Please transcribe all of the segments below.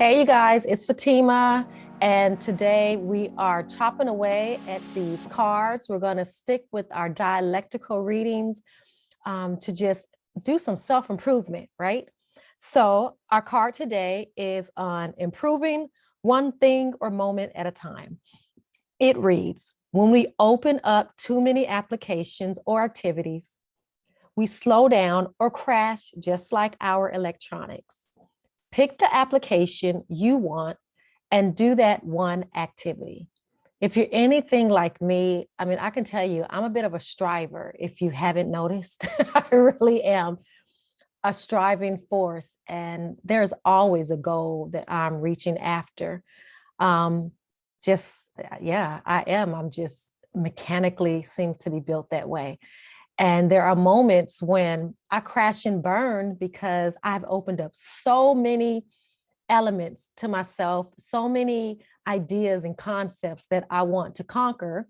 Hey, you guys, it's Fatima, and today we are chopping away at these cards. We're going to stick with our dialectical readings to just do some self-improvement, right? So, our card today is on improving one thing or moment at a time. It reads, when we open up too many applications or activities, we slow down or crash just like our electronics. Pick the application you want and do that one activity. If you're anything like me, I mean, I can tell you, I'm a bit of a striver. If you haven't noticed, I really am a striving force. And there's always a goal that I'm reaching after. Um, just, yeah, I am. I'm just mechanically seems to be built that way. And there are moments when I crash and burn because I've opened up so many elements to myself, so many ideas and concepts that I want to conquer.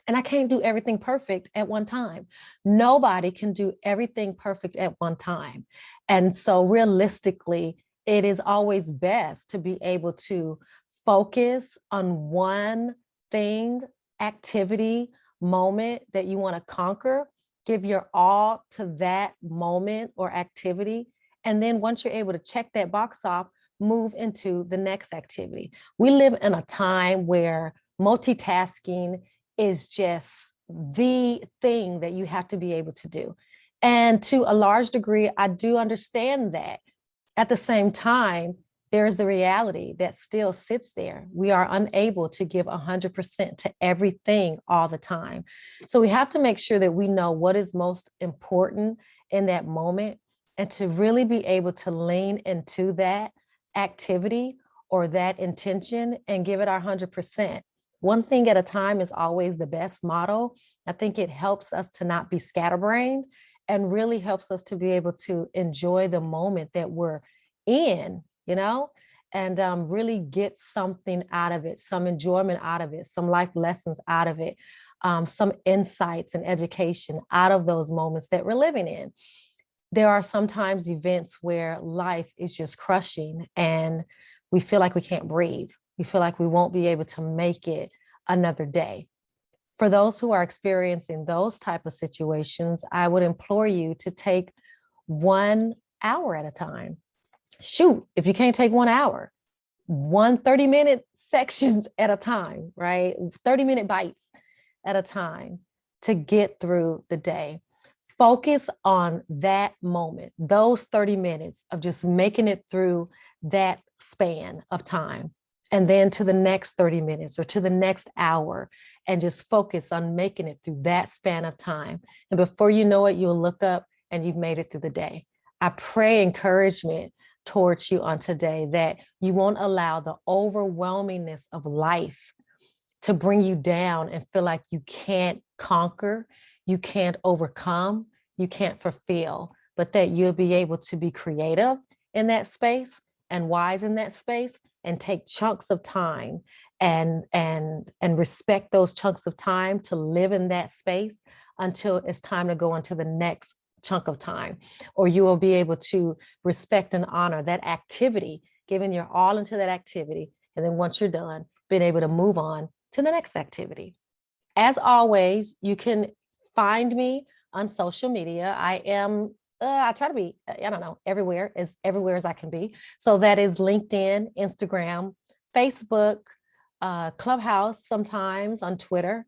And I can't do everything perfect at one time. Nobody can do everything perfect at one time. And so, realistically, it is always best to be able to focus on one thing, activity, moment that you want to conquer, give your all to that moment or activity. And then once you're able to check that box off, move into the next activity. We live in a time where multitasking is just the thing that you have to be able to do. And to a large degree, I do understand that. At the same time, there's the reality that still sits there. We are unable to give 100% to everything all the time. So we have to make sure that we know what is most important in that moment and to really be able to lean into that activity or that intention and give it our 100%. One thing at a time is always the best model. I think it helps us to not be scatterbrained and really helps us to be able to enjoy the moment that we're in, and really get something out of it, some enjoyment out of it, some life lessons out of it, some insights and education out of those moments that we're living in. There are sometimes events where life is just crushing and we feel like we can't breathe. We feel like we won't be able to make it another day. For those who are experiencing those type of situations, I would implore you to take 1 hour at a time. Shoot, if you can't take 1 hour, 30-minute sections at a time, right? 30-minute bites at a time to get through the day. Focus on that moment, those 30 minutes of just making it through that span of time. And then to the next 30 minutes or to the next hour, and just focus on making it through that span of time. And before you know it, you'll look up and you've made it through the day. I pray encouragement towards you on today that you won't allow the overwhelmingness of life to bring you down and feel like you can't conquer, you can't overcome, you can't fulfill, but that you'll be able to be creative in that space and wise in that space and take chunks of time and respect those chunks of time to live in that space until it's time to go into the next chunk of time, or you will be able to respect and honor that activity, giving your all into that activity. And then once you're done, being able to move on to the next activity. As always, you can find me on social media. I try to be, I don't know, everywhere as I can be. So that is LinkedIn, Instagram, Facebook, Clubhouse, sometimes on Twitter.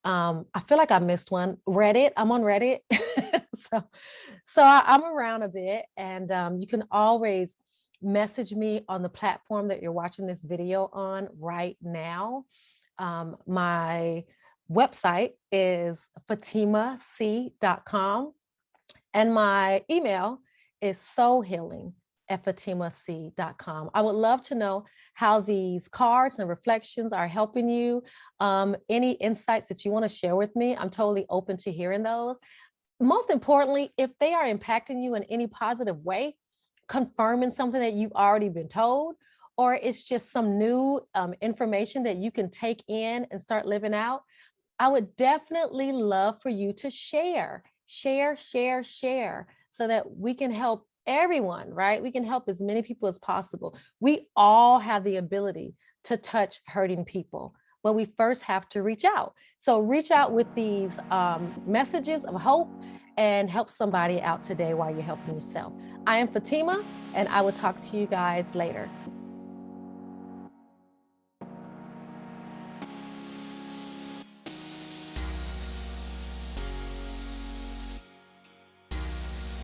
I feel like I missed one. Reddit, I'm on Reddit. so I'm around a bit, and you can always message me on the platform that you're watching this video on right now. My website is fatimac.com, and my email is soulhealing@fatimac.com. I would love to know how these cards and reflections are helping you. Any insights that you want to share with me, I'm totally open to hearing those. Most importantly, if they are impacting you in any positive way, confirming something that you've already been told, or it's just some new information that you can take in and start living out, I would definitely love for you to share, so that we can help everyone, right? We can help as many people as possible. We all have the ability to touch hurting people, but we first have to reach out. So reach out with these messages of hope and help somebody out today while you're helping yourself. I am Fatima, and I will talk to you guys later.